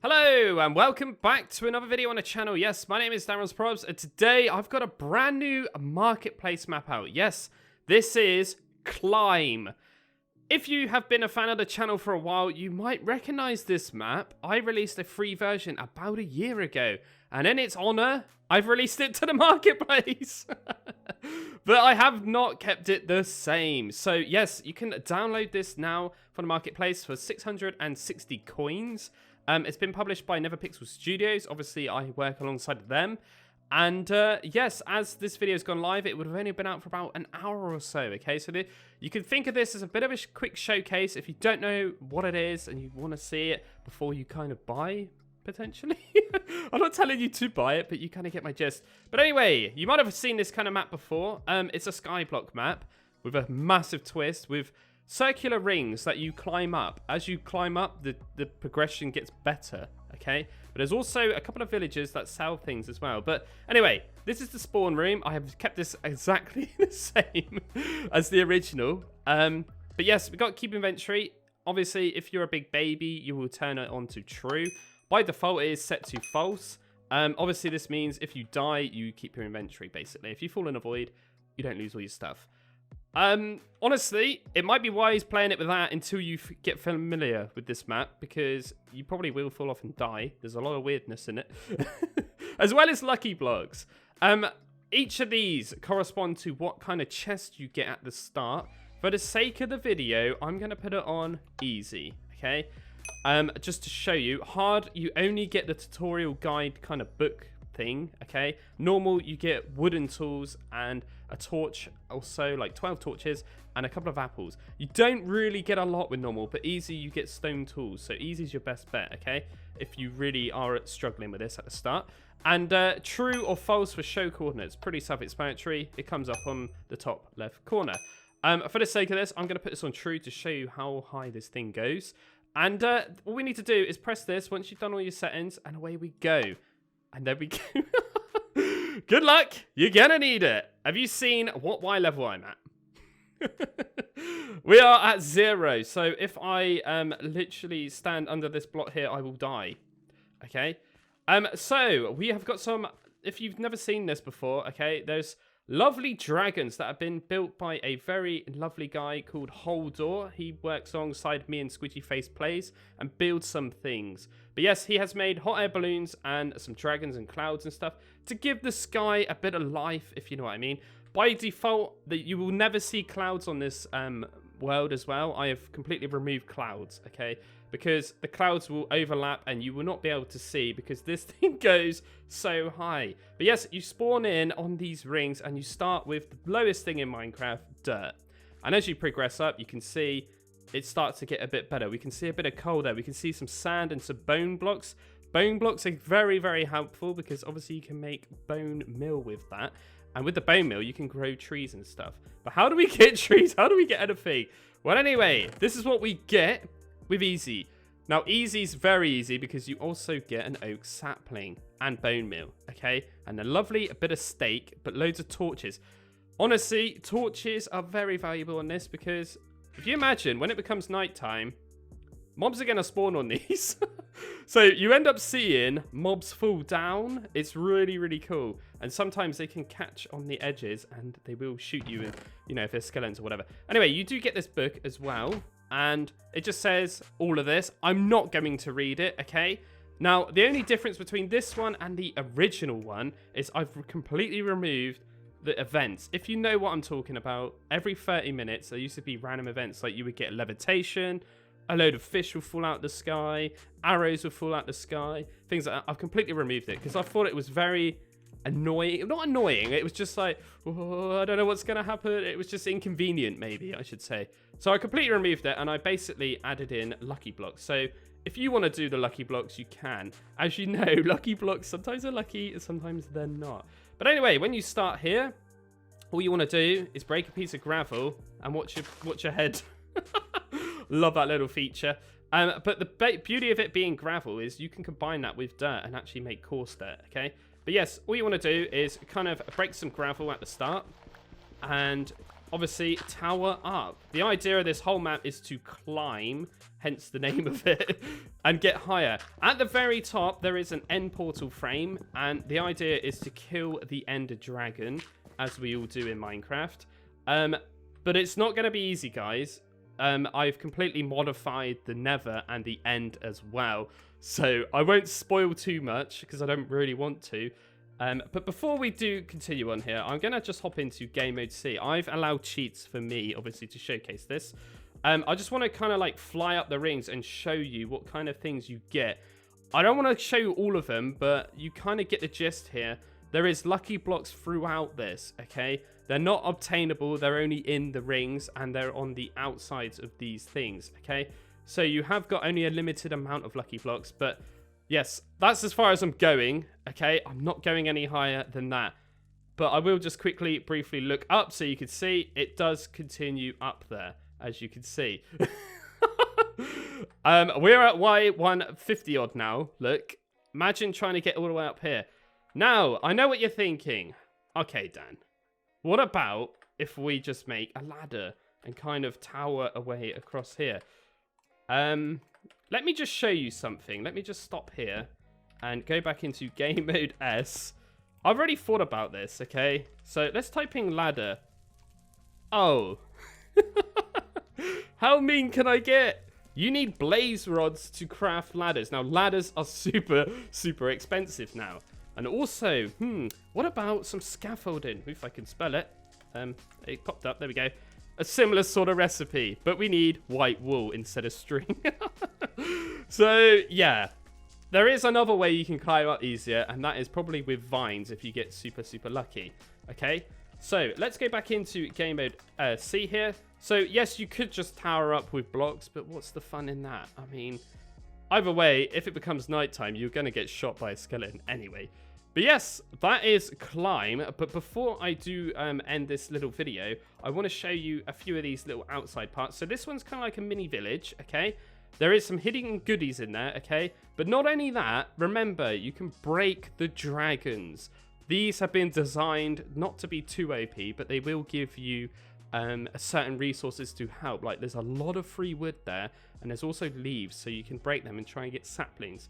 Hello and welcome back to another video on the channel. Yes, my name is DanRobzProbz and today I've got a brand new marketplace map out. Yes, this is Climb. If you have been a fan of the channel for a while, you might recognize this map. I released a free version about a year ago, and in its honor, I've released it to the marketplace. But I have not kept it the same. So yes, you can download this now from the marketplace for 660 coins. It's been published by NetherPixel Studios. Obviously, I work alongside them. And yes, as this video's gone live, it would have only been out for about an hour or so, okay? So you can think of this as a bit of a quick showcase if you don't know what it is and you want to see it before you kind of buy, potentially. I'm not telling you to buy it, but you kind of get my gist. But anyway, you might have seen this kind of map before. It's a Skyblock map with a massive twist with circular rings that you climb up. As you climb up, the progression gets better, okay? But there's also a couple of villagers that sell things as well. But anyway, this is the spawn room. I have kept this exactly the same as the original. But yes, we've got keep inventory. Obviously, if you're a big baby, you will turn it on to true. By default, it is set to false. Obviously, this means if you die, you keep your inventory, basically. If you fall in a void, you don't lose all your stuff. Honestly, it might be wise playing it with that until you get familiar with this map, because you probably will fall off and die. There's a lot of weirdness in it. As well as lucky blocks. Each of these correspond to what kind of chest you get at the start. For the sake of the video, I'm going to put it on easy, okay? Just to show you. Hard, you only get the tutorial guide kind of book thing, okay? Normal, you get wooden tools and a torch, also like 12 torches and a couple of apples. You don't really get a lot with normal, but easy, you get stone tools. So easy is your best bet, okay? If you really are struggling with this at the start. And true or false for show coordinates, pretty self-explanatory. It comes up on the top left corner. For the sake of this, I'm going to put this on true to show you how high this thing goes. And all we need to do is press this once you've done all your settings, and away we go. And there we go. Good luck. You're going to need it. Have you seen what Y level I'm at? We are at 0. So if I literally stand under this block here, I will die. Okay. So we have got some, if you've never seen this before, okay, there's lovely dragons that have been built by a very lovely guy called Holdor. He works alongside me and Squidgy Face Plays and builds some things. But yes, he has made hot air balloons and some dragons and clouds and stuff to give the sky a bit of life, if you know what I mean. By default, you will never see clouds on this world as well. I have completely removed clouds, okay? Because the clouds will overlap and you will not be able to see because this thing goes so high. But yes, you spawn in on these rings and you start with the lowest thing in Minecraft, dirt. And as you progress up, you can see it starts to get a bit better. We can see a bit of coal there. We can see some sand and some bone blocks. Bone blocks are very, very helpful because obviously you can make bone meal with that. And with the bone meal, you can grow trees and stuff. But how do we get trees? How do we get anything? Well, anyway, this is what we get with easy. Now, easy is very easy because you also get an oak sapling and bone meal, okay? And a lovely bit of steak, but loads of torches. Honestly, torches are very valuable on this because if you imagine when it becomes nighttime, mobs are going to spawn on these. So you end up seeing mobs fall down. It's really, really cool. And sometimes they can catch on the edges and they will shoot you, and, you know, if they're skeletons or whatever. Anyway, you do get this book as well. And it just says all of this. I'm not going to read it, okay? Now, the only difference between this one and the original one is I've completely removed the events. If you know what I'm talking about, every 30 minutes, there used to be random events. Like you would get levitation, a load of fish will fall out the sky, arrows will fall out the sky, things like that. I've completely removed it because I thought it was very annoying. Not annoying, it was just like, oh, I don't know what's going to happen. It was just inconvenient, maybe, I should say. So I completely removed it and I basically added in lucky blocks. So if you want to do the lucky blocks, you can. As you know, lucky blocks sometimes are lucky and sometimes they're not. But anyway, when you start here, all you want to do is break a piece of gravel and watch your head. Love that little feature. But the beauty of it being gravel is you can combine that with dirt and actually make coarse dirt, okay? But yes, all you want to do is kind of break some gravel at the start and obviously tower up. The idea of this whole map is to climb, hence the name of it, and get higher. At the very top, there is an end portal frame, and the idea is to kill the ender dragon, as we all do in Minecraft. But it's not going to be easy, guys. I've completely modified the nether and the end as well, so I won't spoil too much because I don't really want to. But before we do continue on here, I'm going to just hop into game mode C. I've allowed cheats for me, obviously, to showcase this. I just want to kind of like fly up the rings and show you what kind of things you get. I don't want to show you all of them, but you kind of get the gist here. There is lucky blocks throughout this, okay? They're not obtainable. They're only in the rings, and they're on the outsides of these things, okay? So you have got only a limited amount of lucky blocks, but yes, that's as far as I'm going, okay? I'm not going any higher than that. But I will just quickly, briefly look up so you can see it does continue up there, as you can see. We're at Y150 odd now. Look, imagine trying to get all the way up here. Now, I know what you're thinking. Okay, Dan, what about if we just make a ladder and kind of tower away across here? Let me just show you something. Let me just stop here and go back into game mode S. I've already thought about this, okay? So let's type in ladder. Oh. How mean can I get? You need blaze rods to craft ladders. Now, ladders are super, super expensive now. And also, what about some scaffolding? If I can spell it. It popped up. There we go. A similar sort of recipe, but we need white wool instead of string. So, yeah. There is another way you can climb up easier, and that is probably with vines if you get super, super lucky. Okay? So, let's go back into game mode C here. So, yes, you could just tower up with blocks, but what's the fun in that? I mean, either way, if it becomes nighttime, you're going to get shot by a skeleton anyway. But yes, that is climb. But before I do end this little video, I want to show you a few of these little outside parts. So this one's kind of like a mini village, okay? There is some hidden goodies in there, okay? But not only that, remember, you can break the dragons. These have been designed not to be too OP, but they will give you certain resources to help. Like there's a lot of free wood there, and there's also leaves, so you can break them and try and get saplings.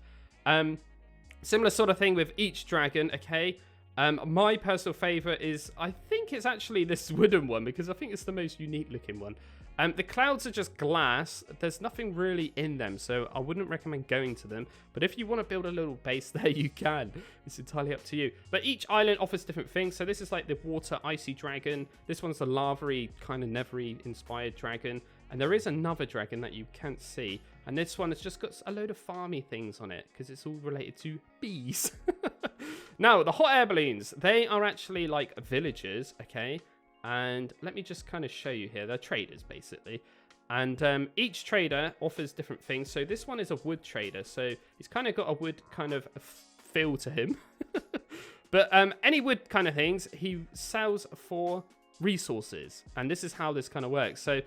Similar sort of thing with each dragon, okay? My personal favorite is, I think it's actually this wooden one, because I think it's the most unique looking one. The clouds are just glass. There's nothing really in them, so I wouldn't recommend going to them. But if you want to build a little base there, you can. It's entirely up to you. But each island offers different things. So this is like the water icy dragon. This one's the lava-y, kind of nethery inspired dragon. And there is another dragon that you can't see. And this one has just got a load of farmy things on it, because it's all related to bees. Now, the hot air balloons, they are actually like villagers, okay? And let me just kind of show you here. They're traders, basically. And each trader offers different things. So this one is a wood trader. So he's kind of got a wood kind of feel to him. But any wood kind of things, he sells for resources. And this is how this kind of works. So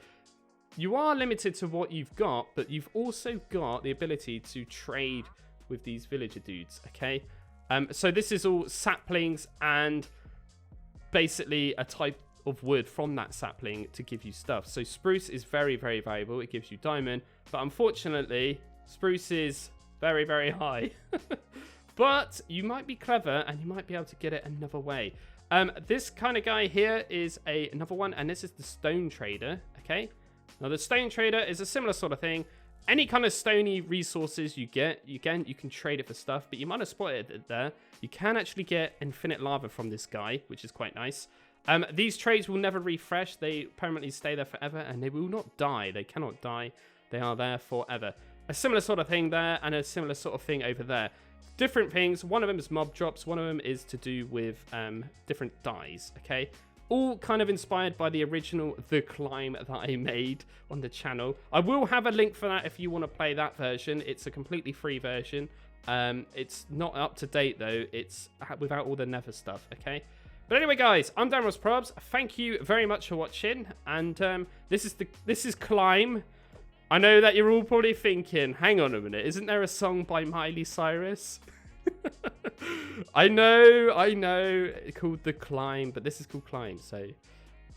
you are limited to what you've got, but you've also got the ability to trade with these villager dudes, okay? So this is all saplings and basically a type of wood from that sapling to give you stuff. So spruce is very, very valuable. It gives you diamond, but unfortunately, spruce is very, very high. But you might be clever and you might be able to get it another way. This kind of guy here is another one, and this is the stone trader, okay? Now, the stone trader is a similar sort of thing. Any kind of stony resources you get, you can trade it for stuff, but you might have spotted it there. You can actually get infinite lava from this guy, which is quite nice. These trades will never refresh. They permanently stay there forever, and they will not die. They cannot die. They are there forever. A similar sort of thing there, and a similar sort of thing over there. Different things. One of them is mob drops. One of them is to do with different dyes, okay? All kind of inspired by the original The Climb that I made on the channel. I will have a link for that if you want to play that version. It's a completely free version. It's not up to date, though. It's without all the nether stuff, okay? But anyway, guys, I'm DanRobzProbz. Thank you very much for watching. And this is Climb. I know that you're all probably thinking, hang on a minute, isn't there a song by Miley Cyrus? I know, called The Climb, but this is called Climb, so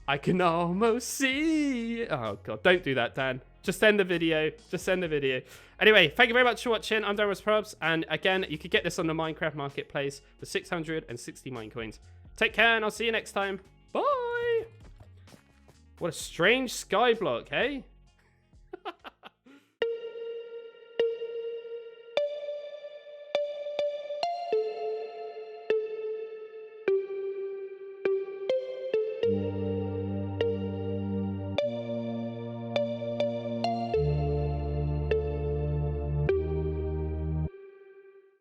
I can almost see. Oh, God. Don't do that, Dan. Just end the video. Just end the video. Anyway, thank you very much for watching. I'm DanRobzProbz. And again, you could get this on the Minecraft Marketplace for 660 Minecoins. Take care, and I'll see you next time. Bye. What a strange skyblock, hey?